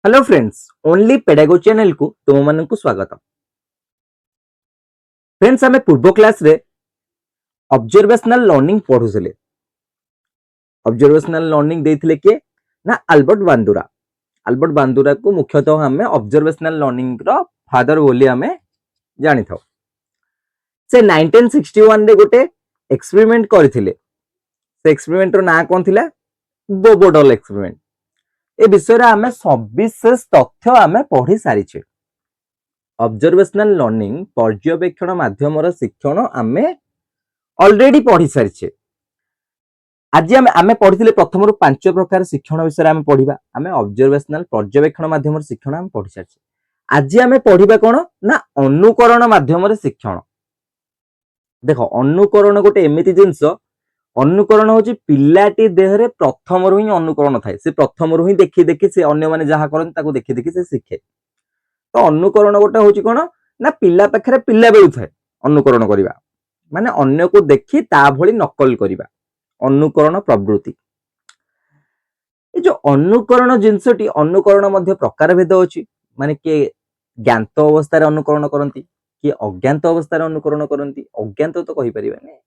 Hello friends, only पेडागो channel को तुम मानक स्वागत। फ्रेंड्स, आम पूर्व क्लास रे ऑब्जर्वेशनल लर्निंग पढ़ुले। ऑब्जर्वेशनल लर्निंग देथिले के ना अल्बर्ट बांदुरा। अल्बर्ट बांदुरा को मुख्यतः हमें ऑब्जर्वेशनल लर्निंग रो फादर बोली हमें जानि थाउ। से 1961 रे गोटे एक्सपेरिमेंट करथिले। से एक्सपेरिमेंट रो ना कोन थिला? बोबोडल एक्सपेरिमेंट। ए विषय रे हमें सविशेष तथ्य हमें पढ़ी सारिछे। ऑब्जर्वेशनल लर्निंग पर्यवेक्षण माध्यम शिक्षण आमे ऑलरेडी पढ़ी सारिछे। आज आमे पढ़िथिले प्रथम रु 5 प्रकार शिक्षण विषय आमे पढ़िबा। आमे ऑब्जर्वेशनल पर्यवेक्षण माध्यम शिक्षण आमे पढ़ी सारिछे। आज आमे पढ़िबा कोन ना अनुकरण माध्यम शिक्षण। देखो, अनुकरण गोटे एमिति जिंस, अनुकरण होची पिलाटी देह रे प्रथम रु ही अनुकरण थाए। से प्रथम रु ही देखि देखि से अन्य माने जहा करन ताको देखि देखि से शिखे। तो अनुकरण गोटे होची कोन ना पिला पाखरे पिला बेलु थाए अनुकरण करिबा, माने अन्य को देखि ता भली नकल करिबा, अनुकरण प्रवृत्ति। ए जो अनुकरण जिंसटी, अनुकरण मध्य प्रकार भेद अछि। माने के ज्ञात अवस्था रे अनुकरण करंती, कि अज्ञात अवस्था रे अनुकरण करंती। अज्ञात तो कहि परिबानी,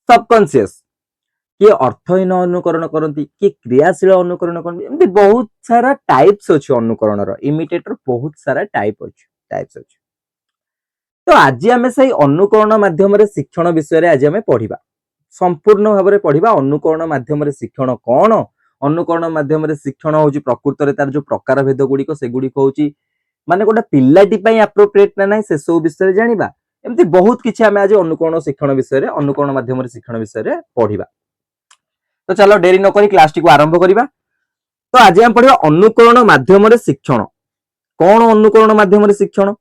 सबकॉन्शियस, कि अर्थहीन अनुकरण करंती, कि क्रियाशील अनुकरण करंती। एमती बहुत सारा टाइप्स अछि अनुकरण रो। इमिटेटर बहुत सारा टाइप्स अछि। तो आज आमे सही अनुकरण माध्यम रे शिक्षण विषय रे आज आमे पढ़िबा, संपूर्ण भाव रे पढ़िबा। अनुकरण माध्यम रे शिक्षण कोन, अनुकरण माध्यम रे शिक्षण होची प्रकृत रे तार जो प्रकार भेद गुडी को से गुडी को होची माने गोटे पिल्लाटी पई एप्रोप्रिएट ना नाही से सब विषय रे जानिबा। एमती बहुत किछि आमे आज अनुकरण शिक्षण विषय रे, अनुकरण माध्यम रे शिक्षण विषय रे पढ़िबा। तो चलो देरी न करी क्लास टी को आरंभ करिबा। तो आज हम पढ़िबा अनुकरण माध्यम रे शिक्षण। कोन अनुकरण माध्यम रे शिक्षण?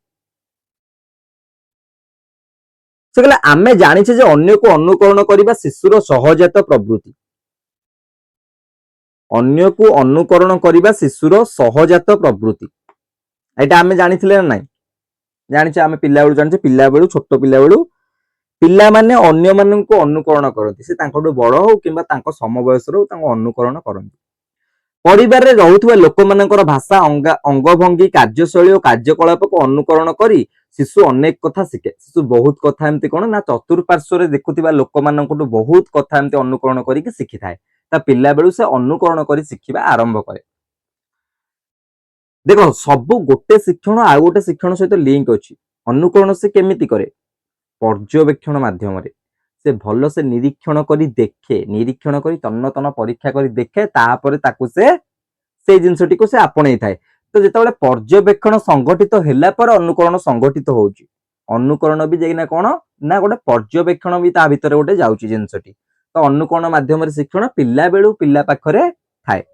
से कहले आमे जानिछे जे अन्य को अनुकरण करिबा शिशुर सहजात प्रवृत्ति। अन्य को अनुकरण करिबा शिशुर सहजात प्रवृत्ति, एटा आमे जानिथिले ना नाही? जानिछे, आमे पिल्ला बेलु जानिछे। पिल्ला बेलु, छोटो पिल्ला बेलु पिल्ला माने अन्य मानन को अनुकरण करंती। से तांकोटो बड़ हो किबा तांको समवयस रो तांको अनुकरण करंती। परिवार रे रहुथुवा लोक मानकर भाषा, अंगभंगी, कार्यशैली और कार्यकलाप को अनुकरण करी शिशु अनेक कथा शिखे। शिशु बहुत कथा एमती कोन ना चतुर्पार्श्व रे देखुथिबा लोक माननकोटो बहुत कथा एमती अनुकरण करिके शिखि थाए। ता पिल्ला बेलु से अनुकरण करी शिखिबा आरंभ करे। देखो, सब गोटे शिक्षण आ गोटे शिक्षण सहित लिंक अछि। अनुकरण से केमिति करे? पर्यवेक्षण माध्यम रे से भलो से निरीक्षण करी देखे, निरीक्षण करी तन्न तन्न परीक्षा करी देखे, तापर ताकू से जिंसटी को से आपणे थाए। तो जेतेबेले पर्यवेक्षण संगठित हेला पर अनुकरण संगठित होउची। अनुकरण भी जेना कोन ना गोटे पर्यवेक्षण भी ता भितर गोटे जाउची जिंसटी। तो अनुकरण माध्यम रे शिक्षण पिल्ला बेलु पिल्ला पाखरे थाए।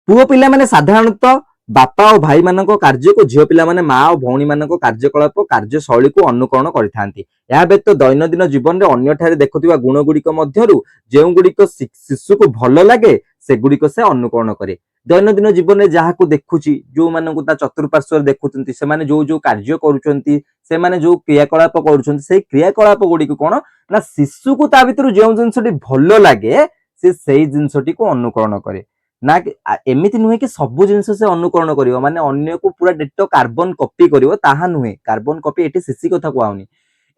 पुओ पिल्ला माने साधारणतः बापा और भाई मानक कार्य को झियो पिला माने माँ और भौणी मानक कार्यकलाप कार्यशैली को अनुकरण करिथांती। या व्यतीत दैनंदिन जीवन रे अन्य ठारे देखुथिबा गुण गुडी मध्यरु जेउ गुडी शिशु को भलो लागे से गुडी से अनुकरण करे। दैनंदिन जीवन रे जहा को देखुची, जो मानक ता चतुर्पार्श्व रे देखुचंती, से माने जो जो कार्य करूचंती, से माने जो क्रियाकलाप करूचंती, से क्रियाकलाप गुडी को कोन ना शिशु को ता भितरु जेउ जिंसटी भलो लागे से सेही जिंसटी को अनुकरण करे। ना एमिति नुहे कि सब जिनस से अनुकरण करिवो, माने अन्य को पूरा डेटो कार्बन कॉपी करिवो ताहा नुहे। कार्बन कॉपी एटी शिशु कथा कहउनी।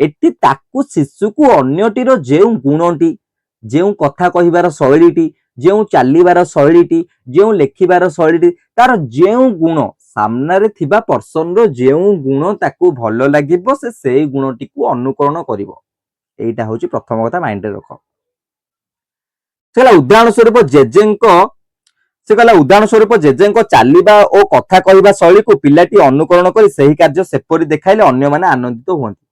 एटी ताकू शिशु को अन्यटीर जेउ गुणटी, जेउ कथा कहिबार शैलीटी, जेउ चालिबार शैलीटी, जेउ लेखिबार शैलीटी, तार जेउ गुण सामना रे थिबा पर्सन रो जेउ गुण ताकू भलो लागिबो से सेही गुणटी को अनुकरण करिवो। एटा होची प्रथम कथा माइंड रे रखो। सेला उदाहरण स्वरूप जेजेंको से कहला उदाहरण स्वरूप जेजेंको चालिबा ओ कथा कहिबा शैली को पिलाटी अनुकरण करी सही कार्य सेपरि देखाइले अन्य माने आनंदित हुअन्ति।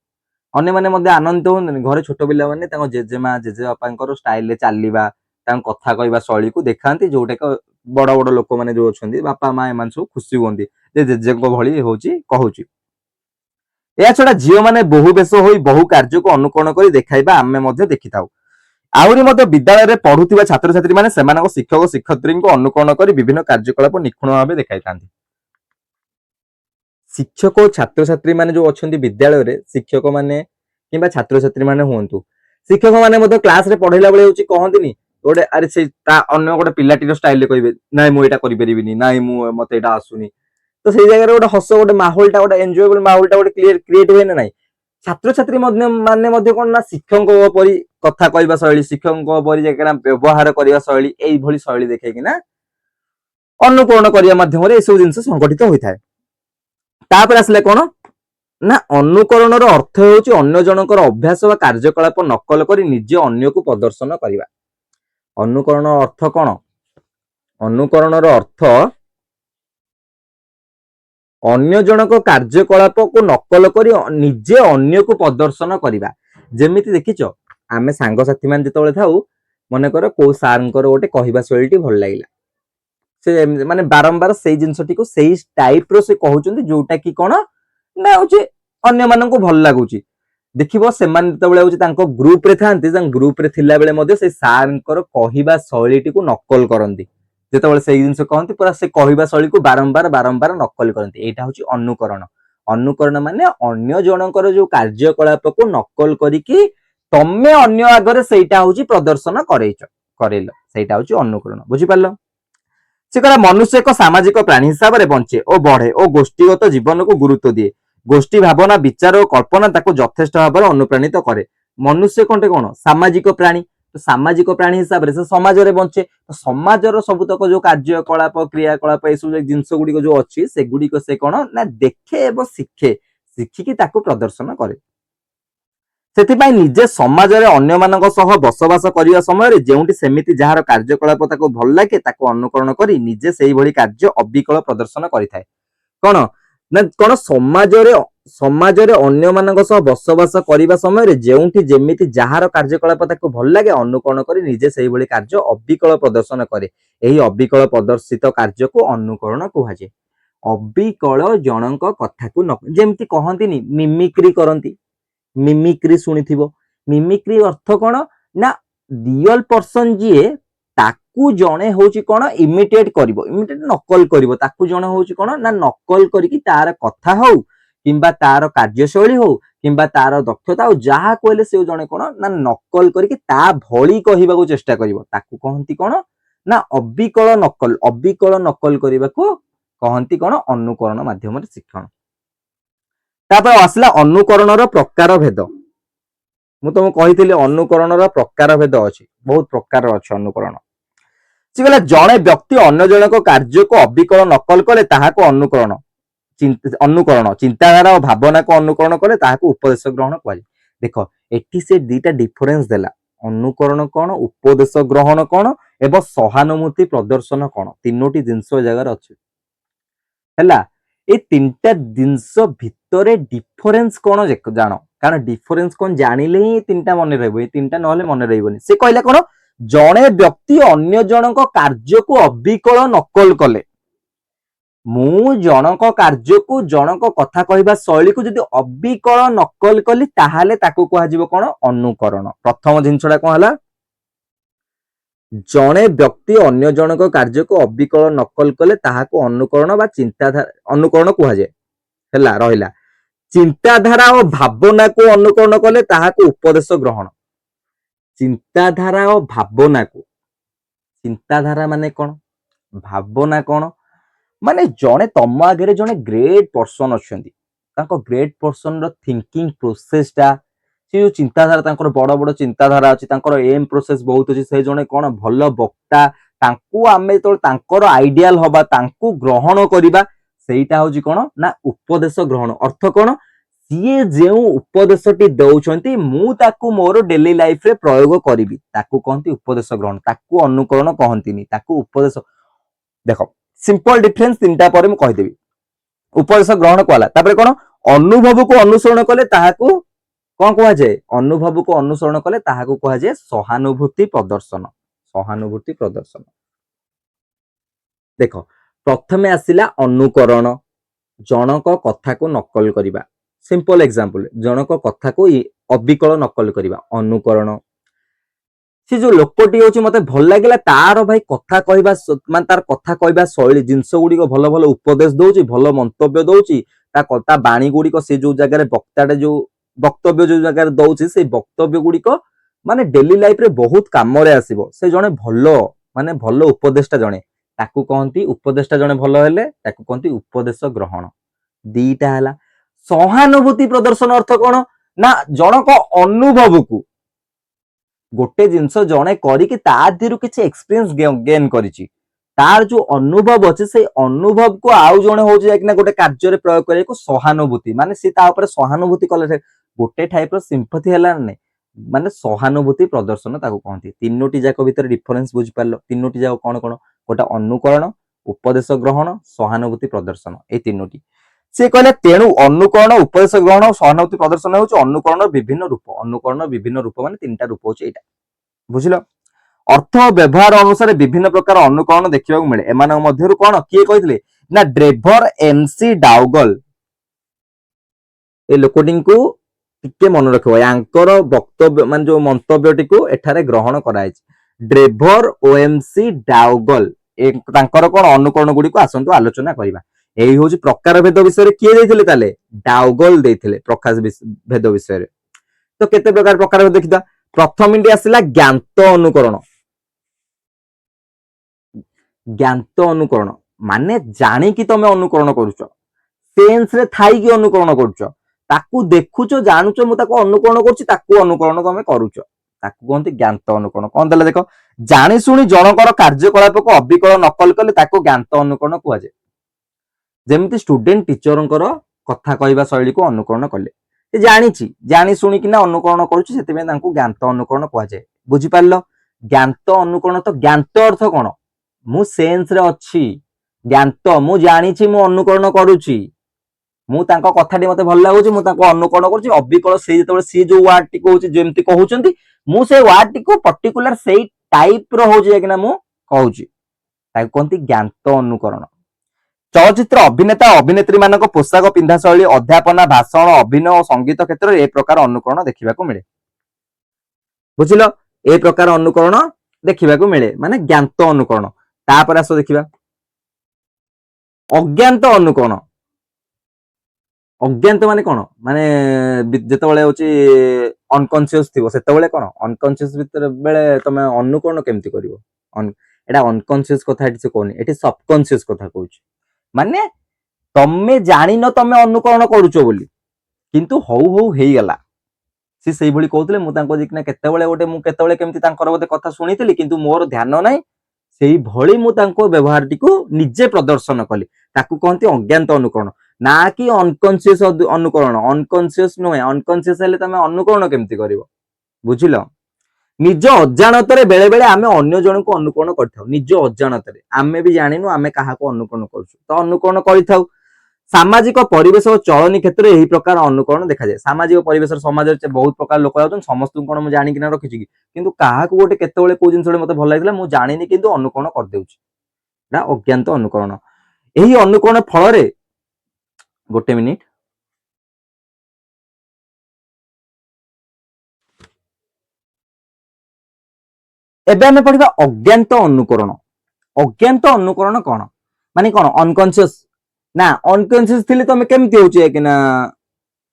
अन्य माने मध्ये आनंदित हुअन्ति। घरे छोट पिला माने तांको जेजेमा जेजे बापांकर स्टाइल रे चालिबा, तांको कथा कहिबा शैली को देखांती, जोटा को बड़ बड़ लोक माने जो अछन्ती बापा मां एमान सब खुशी हुअन्ति जे जेजेंको भली होची कहूची। या छडा झियो माने बहु बेस होई बहु कार्य को अनुकरण करी देखाइबा आमे मध्ये देखिताउ। आउरी मध्ये विद्यालय रे पढुथिबा छात्र छात्री माने सेमानक शिक्षक शिक्षयित्री को अनुकरण करी विभिन्न कार्यकलाप निखुण भाबे देखाइतांती। शिक्षक और छात्र छात्री माने जो अछन्ती विद्यालय रे, शिक्षक माने किबा छात्र छात्री माने हुअन्तु, शिक्षक माने मध्ये क्लास रे पढैला बेले होची कहन्तिनी गोटे अरे से अन्य गोटे पिलाटीर स्टाइल कहबे नाई मु एटा करि परिबिनी नाई मु मते एटा आसुनी तो सेई जगह रे गोटे हस गोटे माहौलटा गोटे एन्जॉयबल माहौलटा गोटे क्रिएट हुए ना नाई छात्र छात्री माने कोन ना शिक्षक परी कथा कहबा शैली शिक्षक परी जेकरा व्यवहार करबा शैली एई भली शैली देखै कि ना अनुकरण करबा माध्यम रे ए सब जिंस संगठित होई थाए तापर आसले कोन ना अनुकरणर अर्थ होउची अन्य जनकर अभ्यास वा कार्यकलाप नकल करी निजे अन्य को प्रदर्शन करबा अनुकरण अर्थ कोन अनुकरणर अर्थ अन्य जनक कार्यकलाप को नकल करी निजे अन्य को प्रदर्शन करबा जेमिति देखिचो आमे सांग साथी मान जेतबेले थाउ मने कर को सारंकर गोटे कहबा शैलीटी भल लागिला से माने बारंबार सेई जिंसटी को सेई टाइप रो से कहउचंती जोटा कि कोन ना होची अन्य मानन को भल लागुची देखिबो सेमान जेतबेले होची तांको ग्रुप रे थांती तां ग्रुप रे थिला बेले मध्ये से सारंकर कहबा शैलीटी को नकल करंती जेतबेले सेई जिंस कहंती पूरा से कहबा शैली को बारंबार बारंबार नकल करंती एटा होची अनुकरण अनुकरण माने अन्य जनकर जो कार्यकलाप को नकल करिकी तमे अन्य आगरे सेटा होची प्रदर्शन करेल सेटा होची अनुकरण बुझी पारलो से कला मनुष्य एक सामाजिक प्राणी हिसाब रे बंचे ओ बढ़े ओ गोष्ठीगत जीवन को गुरुत्व दिए गोष्ठी भावना विचार और कल्पना ताको यथेष्ट भाव में अनुप्राणित करे मनुष्य कोनटे कोन सामाजिक प्राणी तो सामाजिक प्राणी हिसाब रे से समाज रे बंचे तो समाजर सबुतक जो कार्यकलाप क्रियाकलाप ए सब जिंस गुडी जो अछि से गुडी को से कोन ना देखे एवं शिखे शिखिकी ताको प्रदर्शन करे सेथिपाई निजे समाज रे अन्य मानक सह बसवास करिया समय जेउंटी सेमिति जहार कार्यकलाप ताको भल लागे ताको अनुकरण करी निजे सेही भली कार्य अविकल प्रदर्शन करिथाय कोन ना कोन समाज रे अन्य मानक सह बसवास करिवा समय जेउंटी जेमिति जहार कार्यकलाप ताको भल लागे अनुकरण करी निजे सेही भली कार्य अविकल प्रदर्शन करे एही अविकल प्रदर्शित कार्य को अनुकरण कुहा जे अविकल जनक कथा को जेमिति कहंतिनी मिमिक्री करंती मिमिक्री सुनिथिबो मिमिक्री अर्थ कोन ना रियल पर्सन जिए ताकू जणे होची कोन इमिटेट करिवो इमिटेट नकल करिवो ताकू जणे होची कोन ना नकल करिकि तार कथा हो किंबा तार कार्यशैली हो किंबा तार दक्षता हो जहा कहले से जणे कोन ना नकल करिकि ता भली कहिबा को चेष्टा करिवो ताकू कहंती कोन ना अविकल नकल करिबा को कहंती कोन अनुकरण माध्यम रे शिक्षण तापर आसला अनुकरणर प्रकार भेद मु तुम कही अनुकरणर प्रकार भेद अच्छी बहुत प्रकार अच्छे अनुकरण सी कहला जड़े व्यक्ति अन्य जनक कार्य को अविकल नकल कले ताहाको अनुकरण चिंताधारा और भावना को अनुकरण कले ताहाको उपदेश ग्रहण कह देख एठी से दीटा डिफरेंस देला अनुकरण कौन उपदेश ग्रहण कौन एवं सहानुभूति प्रदर्शन कौन तीनोटी जिनस जगार अच्छे है ए तीनटा जिनस भितरे डिफरेंस कौन जान कारण डिफरेंस कौन जानिले ही तीनटा मन रहबो ए तीनटा नहले मन रहबोनी से कहला कौन जड़े व्यक्ति अन्य जनक कार्य को अविकल नकल कले मु जनक कार्य को जनक कथा कहबा शैली को जदि अविकल नकल कली ताहाले ताको कहा जिवो कोन अनुकरण प्रथम जिनसडा कोन हला जड़े व्यक्ति अन्य जनक कार्य को अविकल नकल कले ताहाको अनुकरण बा चिंताधारा अनुकरण कहा जाय हला रहिला चिंताधारा और भावना को अनुकरण कले ताहाको उपदेश ग्रहण चिंताधारा और भावना को चिंताधारा माने कोन भावना कोन माने जड़े तम आगे जड़े ग्रेट पर्सन अच्छी ग्रेट पर्सन रो थिंकिंग प्रोसेस टा से जो चिंताधारा तांकर बड़ बड़ चिंताधारा अच्छी एम प्रोसेस बहुत अच्छी से जड़े कौन भल वक्ता तांकू आमे तो तांकर आइडियल हवा तांकू ग्रहण करिबा सेटा होची कौन ना उपदेश ग्रहण अर्थ कौन सीए जो उपदेशटी दौरान मु ताकू मोर डेली लाइफ रे प्रयोग करी ताकू कहती उपदेश ग्रहण ताकू अनुकरण कहती ताकू उपदेश देख सिंपल डिफरेंस तीनटा पर मु कहिदेबी उपदेश ग्रहण कहला तापर कौन अनुभव को अनुसरण कले ताहाकू कौन कह जाए अनुभव को अनुसरण कले ताहाकू कह जाए सहानुभूति प्रदर्शन देख प्रथमे आसिला अनुकरण जनक कथा को नकल करिबा सिंपल एग्जांपल जनक कथा को अविकल नकल करिबा अनुकरण से जो लोकटी होची मते भल लागिला तार भाई कथा कहबा मान तार कथा कहबा शैली जिंस गुडी को भल भल उपदेश दउची भल मंतव्य दउची ता कथा बाणी गुडी को से जो जगह रे वक्ताटे जो वक्तव्य जो जगह दउची से वक्तव्य गुडी को ମାନେ डेली लाइफ रे बहुत काम रे आसीबो से जने भलो माने भलो उपदेष्टा जने ताकू कहंती उपदेष्टा जने भलो हेले ताकू कहंती उपदेश ग्रहण दीटा हला सहानुभूति प्रदर्शन अर्थ कोन ना जनक अनुभव को गोटे जिनस जने करिकि ता दिरु किछि एक्सपीरियंस गेन करिछि तार जो अनुभव अछि से अनुभव को आउ जने हो जाय कि ना गोटे कार्य रे प्रयोग करे को सहानुभूति माने से ता ऊपर सहानुभूति कले गोटे टाइप रो सिंपैथी हला नै माने सहानुभूति प्रदर्शन ताको कहंती तीनोटी जाक भीतर डिफरेंस बुझ पारलो तीनोटी जाक कोन कोन गोटा अनुकरण उपदेश ग्रहण सहानुभूति प्रदर्शन ए तीनोटी से कहले तेणु अनुकरण उपदेश ग्रहण और सहानुभूति प्रदर्शन होउछ अनुकरण विभिन्न रूप माने तीनटा रूप होउछ एटा बुझिलो अर्थ व्यवहार अनुसार विभिन्न प्रकार अनुकरण देखिबा मिले एमान मध्यरु कोन किए कहितले ना ड्रेभर एमसी डाउगल ए लोकोटिंग को टिके मन रखिबो यांकर वक्तव्य मान जो मंतव्यटी को एठारे ग्रहण कराइछ ड्रेभर ओएमसी डाउगल ए तांकर कोन अनुकरण गुडी को आसंतु आलोचना करिबा एही होची प्रकार भेद विषय रे किए देथिले ताले डाउगल देथिले प्रकाश भेद विषय रे तो केते प्रकार भेद देखिदा प्रथम इंडी आसिला ज्ञात अनुकरण माने जानी कि तमे अनुकरण करूछ सेंस रे थाई कि अनुकरण करूछ ताकू देखुछ जानूछ मु ताको अनुकरण करछि ताकू अनुकरण तमे करूछ ताकू कहंती ज्ञात अनुकरण कोन देले देखो जानी सुनी जनकर कार्यकलाप को अविकल नकल कले ताकू ज्ञात अनुकरण कुआ जाय जेमती स्टूडेंट टीचरंकर कथा कहवा शैली को अनुकरण कले जानी जानी शुणी कि अनुकरण करुच्ची से ज्ञात अनुकरण कहुए बुझी पार ज्ञात अनुकरण तो ज्ञात अर्थ कौन मु सेन्स रे अच्छी ज्ञात मु जानी मु अनुकरण करुच्ची मु तांको कथाटी मते भल लागुची मु तांको अनुकरण करुच्ची अविकल से जेतेबेले सी जो वर्ड टी कहूची जेमती कहउचंती मु से वर्ड टी को पर्टिकुलर सेही टाइप रो होची कि ना मु कहउची ताको कोनती ज्ञात अनुकरण चलचित्र अभिनेता अभिनेत्री मानक पोशाक पिंधा शैली अध्यापना भाषण अभिनय और संगीत क्षेत्र में ए प्रकार अनुकरण देखा मिले बुझिल ए प्रकार अनुकरण देखा मिले माने ज्ञात अनुकरण तापर आस देखिबा अज्ञात अनुकरण अज्ञात माने कोन माने जेतेबेले होची अनकॉन्शियस थिबो सेतेबेले कोन अनकॉन्शियस भीतर बेले तमे अनुकरण केमति करिवो एटा अनकॉन्शियस कथा एटी से कोनी एटी सबकॉन्शियस कथा कहूची माने तमे जानी न तमे अनुकरण करूचो बोली किंतु हौ हौ हेई गला सी सेही भली कहउतले मु तांको जिकना केतेबेले गोटे मु केतेबेले केमति तांकर बोते कथा सुनिथिली किंतु मोर ध्यान नै सेही भली मु तांको व्यवहार टिको निजे प्रदर्शन कली ताकू कहंती अज्ञात अनुकरण ना कि अनकॉन्शियस अनुकरण अनकॉन्शियस नुहे अनकॉन्शियस हेले तमे अनुकरण केमति करिवो बुझिलो निज अजाणतरे बेले बेले आमे अन्य जन को अनुकरण करथाउ निज अजाणतरे आमे भी जानिनु आमे काहा को अनुकरण करछु तो अनुकरण करिथाउ सामाजिक परिवेश और चलनी क्षेत्र में यही प्रकार अनुकरण देखा जाए सामाजिक परिवेश समाज बहुत प्रकार लोक जाउछन समस्त कोन मु जानि किना रखिछि किंतु काहा को गोटे केतेबेले को जिंसडे मते भल लागिला मु जानिनी किंतु अनुकरण कर देउछि ना अज्ञात अनुकरण एही अनुकरण फल रे गोटे मिनिट एबे हमें पढ़िबा अज्ञात अनुकरण कौन माने कौन अनकॉन्शियस ना अनकॉन्शियस थिले तमे केमति होची कि ना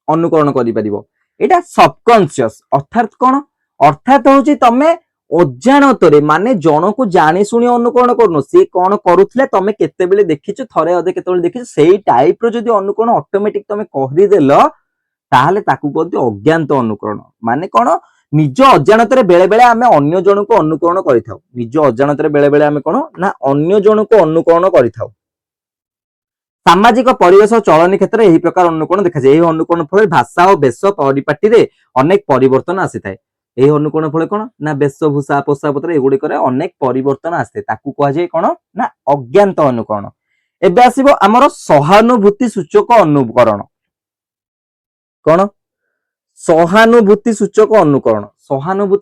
अनुकरण करि परिबो एटा सबकॉन्शियस अर्थात कौन अर्थात होची तमे अजाणतरे माने जन को जानि सुनी अनुकरण करनो से कौन करूथले तमे केतेबेले देखिছো थरे अधे केतेबेले देखिছো सेही टाइप रो जदी अनुकरण ऑटोमेटिक तमे कहरि देलो ताहले ताकू कहते अज्ञात अनुकरण माने कौन निज अजाणतरे बेले बेले आमे अन्य जन को अनुकरण करिथाउ निज अजाणतरे बेले बेले आमे कोन ना अन्य जन को अनुकरण करिथाउ सामाजिक परिवेश चलनी क्षेत्र एही प्रकार अनुकरण देखा जाय एही अनुकरण फल भाषा और वेश परिपाटी रे अनेक परिवर्तन आसी थाए एही अनुकरण फल कोन ना वेशभूषा पोषाक पत्र एगुडी करे अनेक परिवर्तन आसे ताकू कह जाय कोन ना अज्ञात अनुकरण एबे आसीबो हमर सहानुभूति सूचक अनुकरण कोन सहानुभूति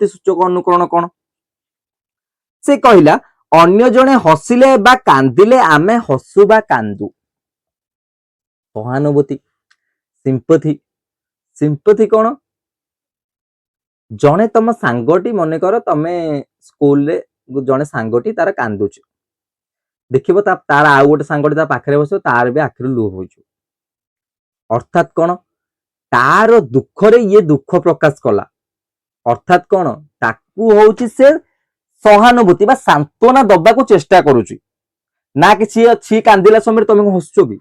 सूचक अनुकरण कौन से कहला अन्य जने हसिले बा कांदिले आमे हसु बा कांदू सहानुभूति सिंपैथी कौन जने तम सांगटी मन कर तमे स्कूल रे जने सांगटी तार कांदुछ देखिबो तार आ गोटे सांगटी ता पाखरे बसो तार भी आखिर लुह होइछु अर्थात कौन तार दुख रे ये दुख प्रकाश कला अर्थात कौन ताकू होउची से सहानुभूति बा सांत्वना दबाकू चेष्टा करूची ना कि छि कांदिला समय तुम हसुचो कि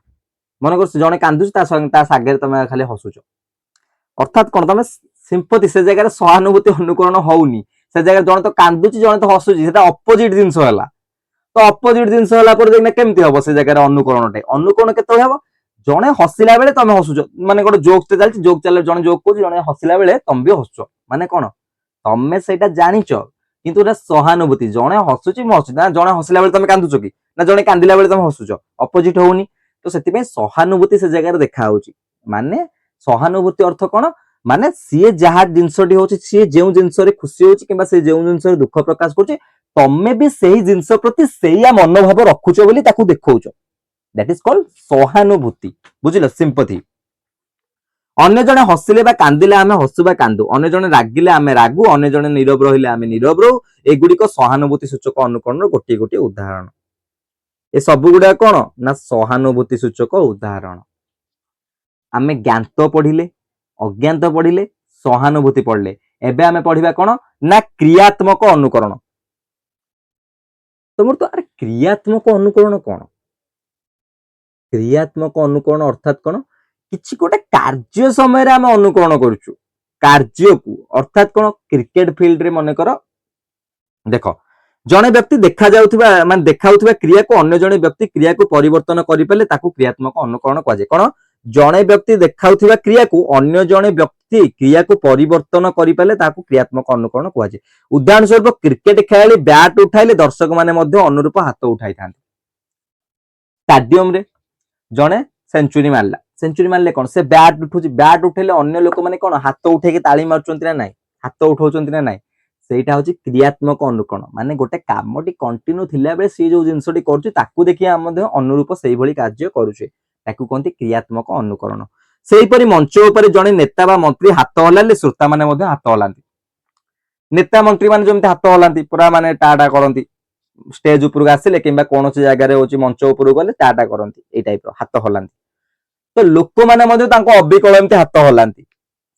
मन कर जने कांदुच ता सागे तुम खाली हसुचो अर्थात कौन तुम सिंपति से जगह सहानुभूति अनुकरण होउनी से जगह जने तो कांदुची जने तो हसुची सेटा अपोजिट जिंस होला तो अपोजिट जिंस होला पर देखना केमती हबो से जगह अनुकरण केते हबो जने हसिला बेले तुम हसुचो माने गोटे जोक चलछि जोक चले जने जोक को जने हसिला बेले तुम भी हसुचो माने कोन तमे सेटा जानिचो किंतु एटा सहानुभूति जने हसुची म हसुची ना जने हसिला बेले तुम कांदुचो कि ना जने कांदिला बेले तुम हसुचो अपोजिट होउनी तो सेति पे सहानुभूति से जगह देखा होउची माने सहानुभूति अर्थ कोन माने सीए जहा जिंसटी होची सीए जेउ जिंस रे खुशी होची किबा से जेउ जिंस रे दुख प्रकाश करची तमे भी सेही जिंस प्रति सेया मनोभाव रखुचो बोली ताकू देखौचो दैट इज कॉल्ड सहानुभूति बुझिलो सिंपैथी अन्य जने हसिले बा कांदिले आमे हसु बा कांदु अन्य जने रागिले आमे रागु अन्य जने नीरव रहिले आमे नीरव रहू एगुडी को सहानुभूति सूचक अनुकरण रो गोटी गोटी उदाहरण ए सब गुडा कोन ना सहानुभूति सूचक उदाहरण आमे ज्ञात पढ़िले अज्ञात पढ़िले सहानुभूति पढ़ले एबे आमे पढ़िबा कोन ना क्रियात्मक अनुकरण तुमर तो अरे क्रियात्मक अनुकरण कोन क्रियात्मक अनुकरण अर्थात कोन किछि गोटे कार्य समय रे आमे अनुकरण करूछु कार्य को अर्थात कोन क्रिकेट फील्ड रे मने कर देखो जने व्यक्ति देखा जाउथबा माने देखाउथबा क्रिया को अन्य जने व्यक्ति क्रिया को परिवर्तन करि पले ताकू क्रियात्मक अनुकरण कह जाय कोन जने व्यक्ति देखाउथबा क्रिया को अन्य जने व्यक्ति क्रिया को परिवर्तन करि पले ताकू क्रियात्मक अनुकरण कह जाय उदाहरण स्वरूप क्रिकेट खेलाड़ी बैट उठाइले दर्शक माने मध्ये अनुरूप हाथ उठाई थांते स्टेडियम रे जने सेंचुरी मारले कोन से बैट उठुची बैट उठेले अन्य लोक माने कोन हाथ उठे के ताली मारचंती ना नाही हाथ उठाउचंती ना नाही सेटा होची क्रियात्मक अनुकरण माने गोटे कामटी कंटिन्यू थिला बेले से जो जिंसटी करछु ताकू देखि हम मध्ये अनुरूप सेही भली कार्य करूछे ताकू कोनती क्रियात्मक अनुकरण सेही परि मंच ऊपर जने नेता बा मंत्री हाथ हलाले श्रोता माने मध्ये हाथ हलांती नेता मंत्री माने जमते हाथ हलांती पूरा माने टाटा करंती स्टेज ऊपर आसिले किबा कोनोसी जगह रे होची मंच ऊपर गले टाटा करंती ए टाइप रो हाथ हलांती तो लोक माने मध्ये तांको अबिकल एमते हाथ हलांती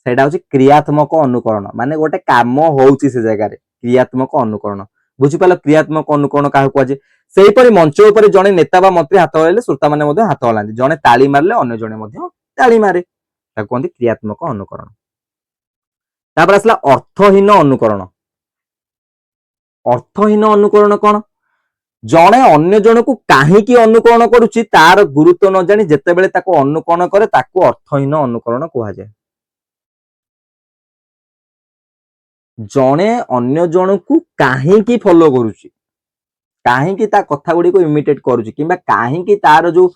सेटा होची क्रियात्मक अनुकरण माने गोटे काम होउची से जगह रे क्रियात्मक अनुकरण बुझि पालो क्रियात्मक अनुकरण काहे कहजे सेही परि मंच ऊपर जने नेता बा मंत्री हाथ हलाले श्रोता माने मध्ये हाथ हलांती जने ताली मारले अन्य जने मध्ये ताली मारे ता कोनती क्रियात्मक अनुकरण तापर असला अर्थहीन अनुकरण कोन जने अन्य जन को काहे की अनुकरण करूची तार गुरुत्व न जानी जेते बेले ताको अनुकरण करे ताको अर्थहीन अनुकरण कहा जाय जने अन्य जन को काहे की फॉलो करूची काहे की ता कथा गुडी को इमिटेट करूची किबा काहे की तार जो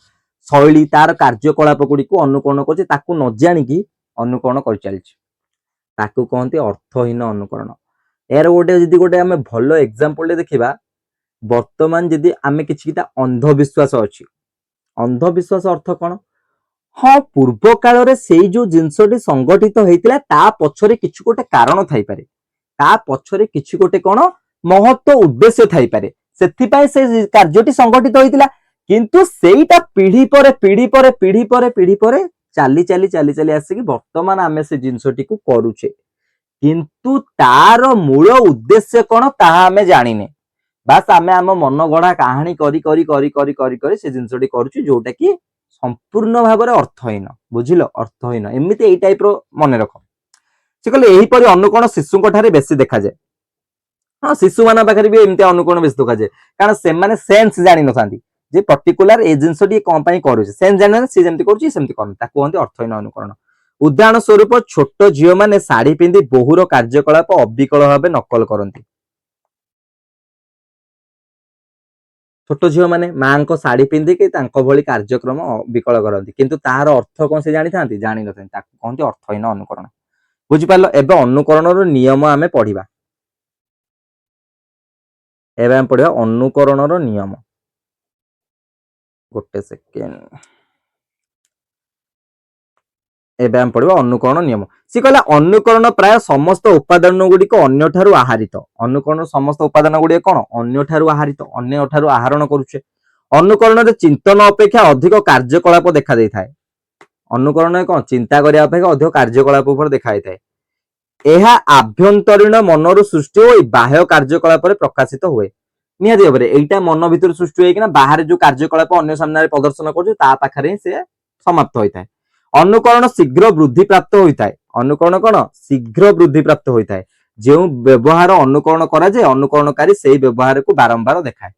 शैली तार कार्यकलाप गुडी को अनुकरण करची ताको न जानी की अनुकरण कर चलची ताको कहंती अर्थहीन अनुकरण एरो गोटे जदी गोटे हमें भलो एग्जांपल देखिबा वर्तमान जदि आमे किछिटा अंधविश्वास अछि अंधविश्वास अर्थ कोन हाँ पूर्व काल रे सेई जो जिंसटी संगठित हेतिला ता पछरे किछु गोटे कारण थाई पारे ता पछरे किछु गोटे कोन महत्व उद्देश्य थाई पारे सेथि पय से कार्यटी संगठित होइतिला किंतु सेईटा पीढ़ी परे पीढ़ी परे पीढ़ी परे पीढ़ी परे चाली चाली चाली चाली आसी कि वर्तमान आमे से जिंसटी को करूछे किंतु तार मूल उद्देश्य कोन ताहा आमे जानिने बास आमे आम मन गढ़ा कहानी करी करी करी करी करी करी से जिंसटी करूची जोटा कि संपूर्ण भाव में अर्थहीन बुझिलो अर्थहीन एमिति एई टाइप रो मने रख से कहले एही परि अनुकरण शिशु ठारे बेसी देखा जाए हाँ शिशु मान पाखरे भी एमिति अनुकरण बेसी देखा जाए कारण से माने सेंस जानि नथांती जे पर्टिकुलर ए जिंसटी कोन पई करूची सेंस जानि से जेमति करूची सेमति करन ताको कहंती अर्थहीन अनुकरण उदाहरण स्वरूप छोट झियो माने साड़ी पिंदी बहुर कार्यकलाप अबिकल भाबे नकल करंती छोट झियो माने मां को साड़ी पिंदी के तांको भली कार्यक्रम विकल करंती किंतु तार अर्थ कोन से जानि थांती जानि नथांती ताको कहंती अर्थहीन अनुकरण बुझि पालो एबे अनुकरण रो नियम आमे पढिबा एबे हम पढिबा अनुकरण रो नियम गोटे सेकेंड एबे हम पढिबा अनुकरण नियम सी कहला अनुकरण प्राय समस्त उपादान गुडी को अन्य ठारू आहारित अनुकरण समस्त उपादान गुडी कोन अन्य ठारू आहारित अन्य ठारू आहरण करूछे अनुकरण रे चिंतन अपेक्षा अधिक कार्यकलाप देखा देई थाए अनुकरण कोन चिंता करिया अपेक्षा अधिक कार्यकलाप ऊपर देखा देई थाए ଏହା ଆଭ୍ୟନ୍ତରୀଣ ମନରୁ ସୃଷ୍ଟି ହୋଇ ବାହ୍ୟ କାର୍ଯ୍ୟକଳାପରେ ପ୍ରକାଶିତ ହୁଏ। ନିହାତି ଭାବରେ ଏଇଟା ମନ ଭିତରୁ ସୃଷ୍ଟି ହୋଇକିନା ବାହାରେ ଯୋଉ କାର୍ଯ୍ୟକଳାପ ଅନ୍ୟ ସାମ୍ନାରେ ପ୍ରଦର୍ଶନ କରୁଛି ତା ପାଖରେ ହିଁ ସେ ସମାପ୍ତ ହୋଇଥାଏ। ଅନୁକରଣ ଶୀଘ୍ର ବୃଦ୍ଧି ପ୍ରାପ୍ତ ହୋଇଥାଏ। ଅନୁକରଣ କଣ? ଶୀଘ୍ର ବୃଦ୍ଧି ପ୍ରାପ୍ତ ହୋଇଥାଏ। ଯେଉଁ ବ୍ୟବହାର ଅନୁକରଣ କରାଯାଏ ଅନୁକରଣକାରୀ ସେଇ ବ୍ୟବହାରକୁ ବାରମ୍ବାର ଦେଖାଏ।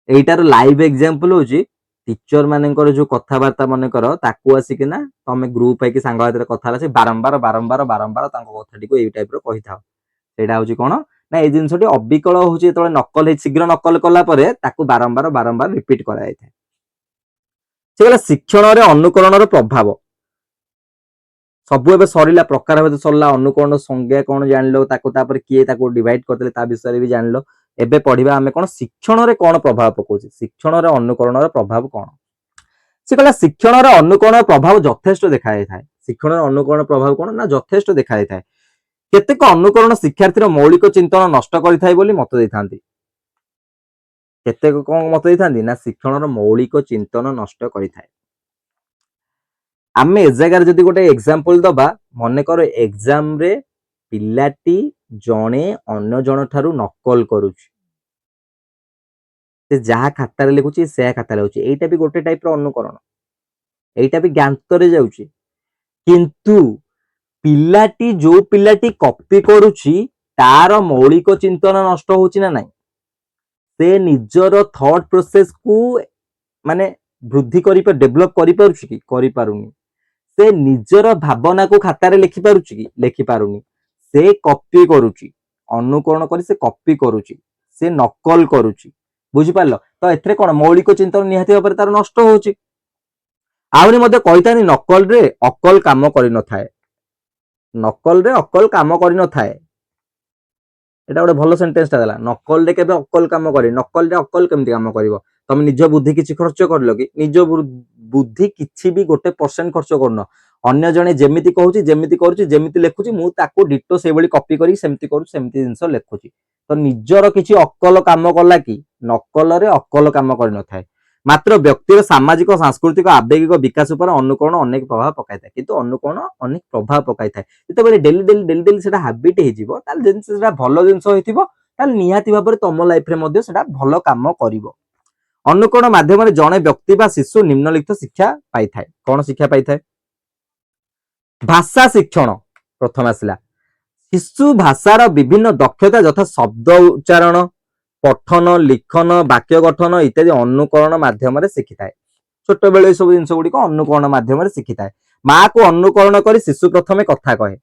এইটার লাইভ এক্সাম্পল হচ্ছে টিচর মানଙ୍କର ଯୋଉ କଥାବାର୍ତ୍ତା ମନେକର ତାକୁ ଆସିକିନା ତମେ ଗ୍ରୁପ ହେଇକି ସାଙ୍ଗ ଭିତରେ କଥା ହେଲା ସେ ବାରମ୍ବାର ବାରମ୍ବାର ବାରମ୍ବାର ତାଙ୍କ କଥାଟିକୁ ଏଇ ଟାଇପର କହିଥାଉ। ସେଇଟା ହଉଛି କଣ ନା ଏଇ ଜିନିଷଟି ଅବିକଳ ହଉଛି ଯେତେବେଳେ ନକଲ ଶୀଘ୍ର ନକଲ କଲା ପରେ ତାକୁ ବାରମ୍ବାର ବାରମ୍ବାର ରିପିଟ କରାଯାଇଥାଏ। ସେ କହିଲା ଶିକ୍ଷଣରେ ଅନୁକରଣର ପ୍ରଭାବ। ସବୁ ଏବେ ସରିଲା, ପ୍ରକାର ଭେଦ ସରିଲା, ଅନୁକରଣ ସଂଜ୍ଞା କଣ ଜାଣିଲ, ତାକୁ ତାପରେ କିଏ ତାକୁ ଡିଭାଇଡ କରିଦେଲେ ତା ବିଷୟରେ ବି ଜାଣିଲ। ଏବେ ପଢିବା ଆମେ କଣ ଶିକ୍ଷଣରେ କଣ ପ୍ରଭାବ ପକଉଛି, ଶିକ୍ଷଣରେ ଅନୁକରଣର ପ୍ରଭାବ କଣ। ସେ କହିଲା ଶିକ୍ଷଣର ଅନୁକରଣ ପ୍ରଭାବ ଯଥେଷ୍ଟ ଦେଖାଯାଇଥାଏ। ଶିକ୍ଷଣର ଅନୁକରଣ ପ୍ରଭାବ କଣ ନା ଯଥେଷ୍ଟ ଦେଖାଯାଇଥାଏ। କେତେକ ଅନୁକରଣ ଶିକ୍ଷାର୍ଥୀର ମୌଳିକ ଚିନ୍ତନ ନଷ୍ଟ କରିଥାଏ ବୋଲି ମତ ଦେଇଥାନ୍ତି। କେତେକ କଣ ମତ ଦେଇଥାନ୍ତି ନା ଶିକ୍ଷଣର ମୌଳିକ ଚିନ୍ତନ ନଷ୍ଟ କରିଥାଏ। ଆମେ ଏ ଜାଗାରେ ଯଦି ଗୋଟେ ଏକ୍ସାମ୍ପଲ ଦବା, ମନେକର ଏକ୍ସାମ ରେ ପିଲାଟି ଜଣେ ଅନ୍ୟ ଜଣ ଠାରୁ ନକଲ କରୁଛି, ସେ ଯାହା ଖାତାରେ ଲେଖୁଛି ସେୟା ଖାତାରେ ଲେଖୁଛି, ଏଇଟା ବି ଗୋଟେ ଟାଇପର ଅନୁକରଣ, ଏଇଟା ବି ଜ୍ଞାତରେ ଯାଉଛି। କିନ୍ତୁ ପିଲାଟି ଯୋଉ ପିଲାଟି କପି କରୁଛି ତାର ମୌଳିକ ଚିନ୍ତନ ନଷ୍ଟ ହଉଛି ନା ନାଇଁ? ସେ ନିଜର ଥଟ୍ ପ୍ରୋସେସ କୁ ମାନେ ବୃଦ୍ଧି ଡେଭଲପ କରିପାରୁଛି କି? କରିପାରୁନି। ସେ ନିଜର ଭାବନାକୁ ଖାତାରେ ଲେଖିପାରୁଛି କି? ଲେଖିପାରୁନି। ସେ କପି କରୁଛି, ଅନୁକରଣ କରି ସେ କପି କରୁଛି, ସେ ନକଲ କରୁଛି। ବୁଝିପାରିଲ? ତ ଏଥିରେ କଣ ମୌଳିକ ଚିନ୍ତନ ନିହାତି ଭାବରେ ତାର ନଷ୍ଟ ହଉଛି। ଆହୁରି ମଧ୍ୟ କହିଥାନ୍ତି ନକଲରେ ଅକଲ କାମ କରିନଥାଏ। ନକଲରେ ଅକଲ କାମ କରିନଥାଏ, এটা ଗୋଟେ ଭଲ ସେଣ୍ଟେନ୍ସଟା ଦେଲା। ନକଲରେ କେବେ ଅକଲ କାମ କରେ, ନକଲରେ ଅକଲ କେମିତି କାମ କରିବ? ତମେ ନିଜ ବୁଦ୍ଧି କିଛି ଖର୍ଚ୍ଚ କରିଲ କି? ନିଜ ବୁଦ୍ଧି କିଛି ବି 1% ଖର୍ଚ୍ଚ କରୁନ। ଅନ୍ୟ ଜଣେ ଯେମିତି କହୁଛି, ଯେମିତି କରୁଛି, ଯେମିତି ଲେଖୁଛି, ମୁଁ ତାକୁ ଡିଟୋ ସେଇଭଳି କପି କରିକି ସେମିତି କରୁଛି, ସେମିତି ଜିନିଷ ଲେଖୁଛି। ତ ନିଜର କିଛି ଅକଲ କାମ କଲା କି? ନକଲରେ ଅକଲ କାମ କରିନଥାଏ। ମାତ୍ର ବ୍ୟକ୍ତିର ସାମାଜିକ, ସାଂସ୍କୃତିକ, ଆବେଗିକ ବିକାଶ ଉପରେ ଅନୁକରଣ ଅନେକ ପ୍ରଭାବ ପକାଇଥାଏ। କିନ୍ତୁ ଅନୁକରଣ ଅନେକ ପ୍ରଭାବ ପକାଇଥାଏ। ଯେତେବେଳେ ଡେଲି ଡେଲି ଡେଲି ଡେଲି ସେଟା ହାବିଟ ହେଇଯିବ, ତାହେଲେ ଜିନିଷ ସେଟା ଭଲ ଜିନିଷ ହେଇଥିବ, ତାହେଲେ ନିହାତି ଭାବରେ ତମ ଲାଇଫରେ ମଧ୍ୟ ସେଟା ଭଲ କାମ କରିବ। ଅନୁକରଣ ମାଧ୍ୟମରେ ଜଣେ ବ୍ୟକ୍ତି ବା ଶିଶୁ ନିମ୍ନଲିଖିତ ଶିକ୍ଷା ପାଇଥାଏ। କଣ ଶିକ୍ଷା ପାଇଥାଏ? ଭାଷା ଶିକ୍ଷଣ ପ୍ରଥମ ଆସିଲା। ଶିଶୁ ଭାଷାର ବିଭିନ୍ନ ଦକ୍ଷତା ଯଥା ଶବ୍ଦ ଉଚ୍ଚାରଣ, ପଠନ, ଲିଖନ, ବାକ୍ୟ ଗଠନ ଇତ୍ୟାଦି ଅନୁକରଣ ମାଧ୍ୟମରେ ଶିଖିଥାଏ। ଛୋଟବେଳେ ଏସବୁ ଜିନିଷ ଗୁଡିକ ଅନୁକରଣ ମାଧ୍ୟମରେ ଶିଖିଥାଏ। ମାକୁ ଅନୁକରଣ କରି ଶିଶୁ ପ୍ରଥମେ କଥା କହେ।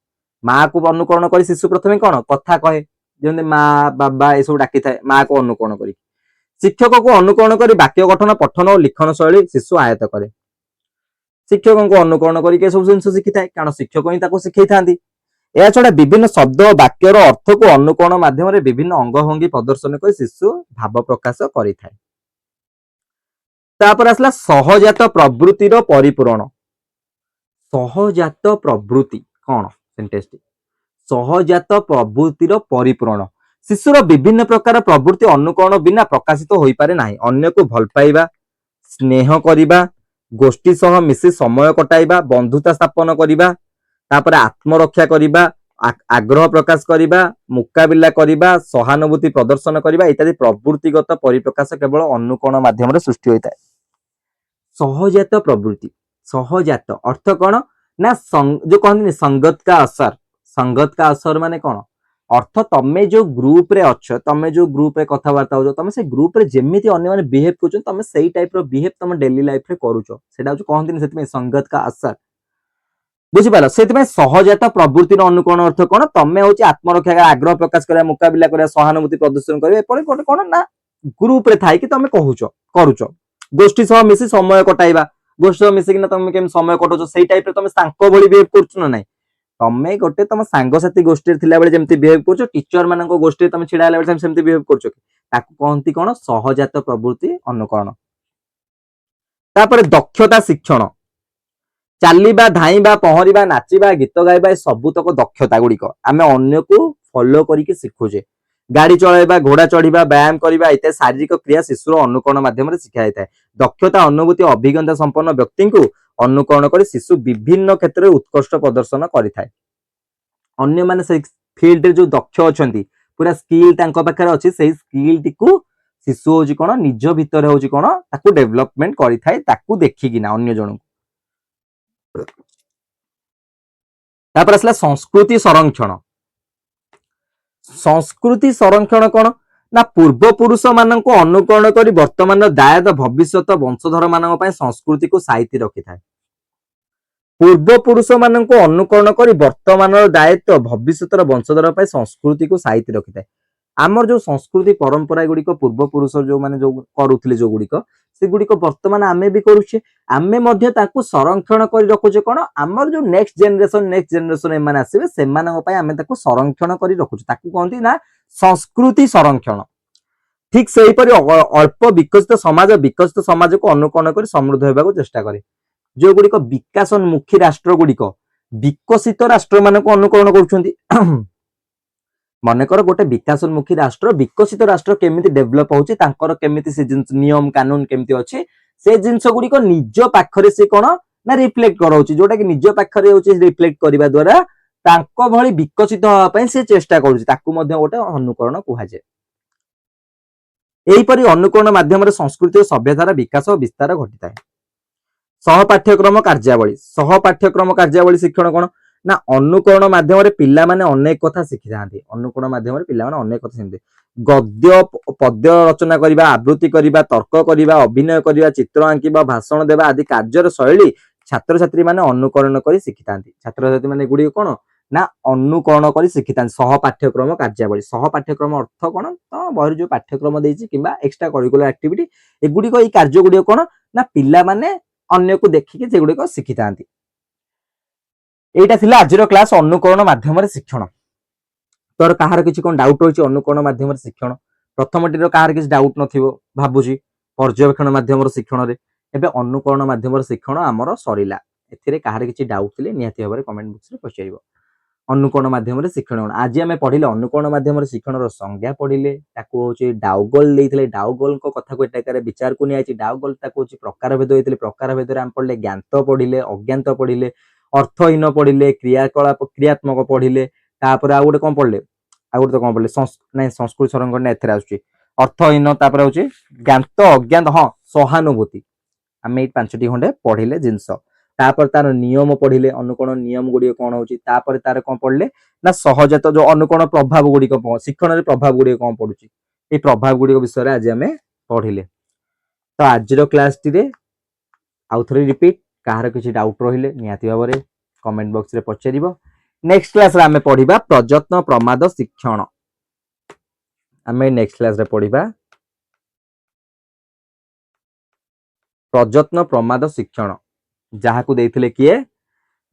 ମାକୁ ଅନୁକରଣ କରି ଶିଶୁ ପ୍ରଥମେ କଣ କଥା କହେ, ଯେମିତି ମା ବାବା ଏସବୁ ଡାକିଥାଏ, ମାକୁ ଅନୁକରଣ କରି। ଶିକ୍ଷକକୁ ଅନୁକରଣ କରି ବାକ୍ୟ ଗଠନ, ପଠନ ଓ ଲିଖନ ଶୈଳୀ ଶିଶୁ ଆୟତ କରେ। ଶିକ୍ଷକଙ୍କୁ ଅନୁକରଣ କରିକି ଏସବୁ ଜିନିଷ ଶିଖିଥାଏ, କାରଣ ଶିକ୍ଷକ ହିଁ ତାକୁ ଶିଖେଇଥାନ୍ତି। ଏହା ଛଡା ବିଭିନ୍ନ ଶବ୍ଦ ଓ ବାକ୍ୟର ଅର୍ଥକୁ ଅନୁକରଣ ମାଧ୍ୟମରେ ବିଭିନ୍ନ ଅଙ୍ଗଭଙ୍ଗୀ ପ୍ରଦର୍ଶନ କରି ଶିଶୁ ଭାବ ପ୍ରକାଶ କରିଥାଏ। ତାପରେ ଆସିଲା ସହଜାତ ପ୍ରବୃତ୍ତିର ପରିପୂରଣ। ସହଜାତ ପ୍ରବୃତ୍ତି କଣ? ସେଣ୍ଟେନ୍ସଟି ସହଜାତ ପ୍ରବୃତ୍ତିର ପରିପୂରଣ। ଶିଶୁର ବିଭିନ୍ନ ପ୍ରକାର ପ୍ରବୃତ୍ତି ଅନୁକରଣ ବିନା ପ୍ରକାଶିତ ହୋଇପାରେ ନାହିଁ। ଅନ୍ୟକୁ ଭଲ ପାଇବା, ସ୍ନେହ କରିବା, ଗୋଷ୍ଠୀ ସହ ମିଶି ସମୟ କଟାଇବା, ବନ୍ଧୁତା ସ୍ଥାପନ କରିବା, ତାପରେ ଆତ୍ମରକ୍ଷା କରିବା, ଆଗ୍ରହ ପ୍ରକାଶ କରିବା, ମୁକାବିଲା କରିବା, ସହାନୁଭୂତି ପ୍ରଦର୍ଶନ କରିବା ଇତ୍ୟାଦି ପ୍ରବୃତ୍ତିଗତ ପରିପ୍ରକାଶ କେବଳ ଅନୁକରଣ ମାଧ୍ୟମରେ ସୃଷ୍ଟି ହୋଇଥାଏ। ସହଜାତ ପ୍ରବୃତ୍ତି, ସହଜାତ ଅର୍ଥ କଣ ନା ଯୋଉ କହନ୍ତିନି ସଂଗତ କା ଅସର। ସଂଗତ କା ଅସର ମାନେ କଣ? ଅର୍ଥ ତମେ ଯୋଉ ଗ୍ରୁପରେ ଅଛ, ତମେ ଯୋଉ ଗ୍ରୁପରେ କଥାବାର୍ତ୍ତା ହଉଛ, ତମେ ସେ ଗ୍ରୁପରେ ଯେମିତି ଅନ୍ୟମାନେ ବିହେଭ କରୁଛନ୍ତି ତମେ ସେଇ ଟାଇପର ବିହେଭ ତମ ଡେଲି ଲାଇଫରେ କରୁଛ, ସେଟା ହଉଛି କହନ୍ତିନି ସେଥିପାଇଁ ସଂଗତ କା ଅସର। ବୁଝିପାରିଲ? ସେଥିପାଇଁ ସହଜାତ ପ୍ରବୃତ୍ତିର ଅନୁକରଣ ଅର୍ଥ କଣ? ତମେ ହଉଛି ଆତ୍ମରକ୍ଷା, ଆଗ୍ରହ ପ୍ରକାଶ କରିବା, ମୁକାବିଲା କରିବା, ସହାନୁଭୂତି ପ୍ରଦର୍ଶନ କରିବା, ଏପରି ଗୋଟେ କଣ ନା ଗ୍ରୁପରେ ଥାଇକି ତମେ କହୁଛ, କରୁଛ। ଗୋଷ୍ଠୀ ସହ ମିଶି ସମୟ କଟାଇବା, ଗୋଷ୍ଠୀ ସହ ମିଶିକିନା ତମେ କେମିତି ସମୟ କଟାଉଛ ସେଇ ଟାଇପରେ ତମେ ତାଙ୍କ ଭଳି ବିହେଭ କରୁଛ ନା ନାଇଁ? ତମେ ଗୋଟେ ତମ ସାଙ୍ଗସାଥି ଗୋଷ୍ଠୀରେ ଥିଲାବେଳେ ଯେମିତି ବିହେଭ କରୁଛ, ଟିଚର ମାନଙ୍କ ଗୋଷ୍ଠୀରେ ତମେ ଛିଡା ହେଲା ବେଳେ ସେମିତି ବିହେଭ କରୁଛ, ତାକୁ କହନ୍ତି କଣ? ସହଜାତ ପ୍ରବୃତ୍ତି ଅନୁକରଣ। ତାପରେ ଦକ୍ଷତା ଶିକ୍ଷଣ। ଚାଲିବା, ଧାଇଁବା, ପହଁରିବା, ନାଚିବା, ଗୀତ ଗାଇବା ଏ ସବୁତକ ଦକ୍ଷତା ଗୁଡିକ ଆମେ ଅନ୍ୟକୁ ଫଲୋ କରିକି ଶିଖୁଛେ। ଗାଡି ଚଳାଇବା, ଘୋଡା ଚଢିବା, ବ୍ୟାୟାମ କରିବା ଇତ୍ୟାଦି ଶାରୀରିକ କ୍ରିୟା ଶିଶୁର ଅନୁକରଣ ମାଧ୍ୟମରେ ଶିଖାଯାଇଥାଏ। ଦକ୍ଷତା, ଅନୁଭୂତି, ଅଭିଜ୍ଞତା ସମ୍ପନ୍ନ ବ୍ୟକ୍ତିଙ୍କୁ ଅନୁକରଣ କରି ଶିଶୁ ବିଭିନ୍ନ କ୍ଷେତ୍ରରେ ଉତ୍କୃଷ୍ଟ ପ୍ରଦର୍ଶନ କରିଥାଏ। अन्य माने से फील्ड रे जो दक्ष अछंती पूरा स्किल तांको पाखरे अछि सेही स्किल टिकु शिशु होची कोन निज भितर होची कोन ताकू डेवलपमेंट करि थाए ताकू देखि किना अन्य जण तापर असला संस्कृति संरक्षण कोन ना पूर्व पुरुष मानक अनुकरण करी वर्तमान दायद भविष्यत वंशधर मानक पय संस्कृति को साइति रखि थाए पूर्व पुरुष मानक अनुकरण करी वर्तमान दायित्व भविष्यतर वंशधर पय संस्कृति को साइति रखि थाए आमर जो संस्कृति परंपरा गुडी को पूर्व पुरुष जो माने जो करूथिले जो गुडी को से गुडी को वर्तमान आमे भी करूछे आमे मध्य ताकू संरक्षण करी रखुछे कोन आमर जो नेक्स्ट जनरेशन एमान आसीबे सेमानक पय आमे ताकू संरक्षण करी रखुछे ताकू कहंती ना संस्कृति संरक्षण ठीक सेही परि अल्प विकसित समाज को अनुकरण करी समृद्ध हेबाको चेष्टा करे जो गुडी को विकासोन्मुखी राष्ट्र गुडी को विकसित राष्ट्र मानक अनुकरण करूछंती मनकर गोटे विकासोन्मुखी राष्ट्र विकसित राष्ट्र केमिति डेवलप होची तांकर केमिति से नियम कानून केमिति अछि से जिंस गुडी को निज पाखरे से कोन ना रिफ्लेक्ट करौची जोटा कि निज पाखरे होची रिफ्लेक्ट करबा द्वारा तांको भली विकसित होबा पय से चेष्टा करूची ताकू मध्ये गोटे अनुकरण कुहा जाय एही परि अनुकरण माध्यम रे संस्कृति और सभ्यतार विकास और विस्तार घटिताय सह पाठ्यक्रम कार्यावली शिक्षण कोन ना अनुकरण माध्यम रे पिल्ला माने अनेक कथा शिखि जांती अनुकरण माध्यम रे पिल्ला माने अनेक कथा शिखि गद्य पद्य रचना करिबा आवृत्ति करिबा तर्क करिबा अभिनय करिबा चित्र आंकिबा भाषण देबा आदि कार्यर शैली छात्र छात्री माने अनुकरण करी शिखितांती छात्र छात्री माने गुडी कोन ना अनुकरण करी शिखितांती सह पाठ्यक्रम कार्यावली सह पाठ्यक्रम अर्थ कोन तो बहिर जो पाठ्यक्रम देइछि किबा एक्स्ट्रा करिकुलर एक्टिविटी एगुडी को ई कार्य गुडी कोन ना पिल्ला माने अन्य को देखिके जे गुडी को शिखितांती एटा थिला आजिरो क्लास अनुकरण माध्यम रे शिक्षण तोर कहार किछि कोन डाउट होछि अनुकरण माध्यम रे शिक्षण प्रथमटिरो कहार किछि डाउट नथिबो भाबुछि पर्यवेक्षण माध्यम रे शिक्षण रे एबे अनुकरण माध्यम रे शिक्षण हमर सरिला एथिरे कहार किछि डाउट थिले निहाती भाबरे कमेंट बॉक्स रे पचारिबो अनुकरण माध्यम रे शिक्षण आज आमे पढिले अनुकरण माध्यम रे शिक्षण रो संज्ञा पढिले ताको होछि डाउगल देइथिले डाउगल को कथा को एटाकारे विचार को नियाछि डाउगल ताको होछि प्रकार भेद होइथिले प्रकार भेद रे हम पढिले ज्ञात पढिले अज्ञात पढिले अर्थहीन पढ़िले क्रियाकलाप क्रियात्मक पढ़िले तापर आ गोटे कोन पढ़ले आ गोटे कोन पढ़ले नै संस्कृत संरक्षण एथरा आछी अर्थहीन तापर होची ज्ञात अज्ञात हां सहानुभूति आमे 5टी खंडे पढ़िले जिंस तापर तार नियम पढ़िले अनुकरण नियम गुडी कोन होची तापर तार कोन पढ़ले ना सहजत जो अनुकरण प्रभाव गुडी को शिक्षण रे प्रभाव गुडी कोन पडुची ए प्रभाव गुडी को विषय रे आज आमे पढ़िले तो आजिरो क्लास टी रे आउथरे रिपीट कहार किछि डाउट रहिले निहाती भाबरे कमेंट बॉक्स रे पचारिबो नेक्स्ट क्लास रे आमे पढिबा प्रयत्न प्रमाद शिक्षण आमे नेक्स्ट क्लास रे पढिबा प्रयत्न प्रमाद शिक्षण जहा को देथिले किए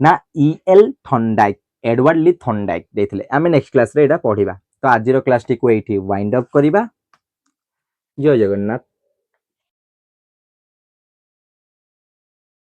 ना ईएल थॉर्नडाइक एडवर्ड ली थॉर्नडाइक देथिले आमे नेक्स्ट क्लास रे एटा पढिबा तो आजिरो क्लास टी को एठी वाइंड अप करिबा जय जगन्नाथ।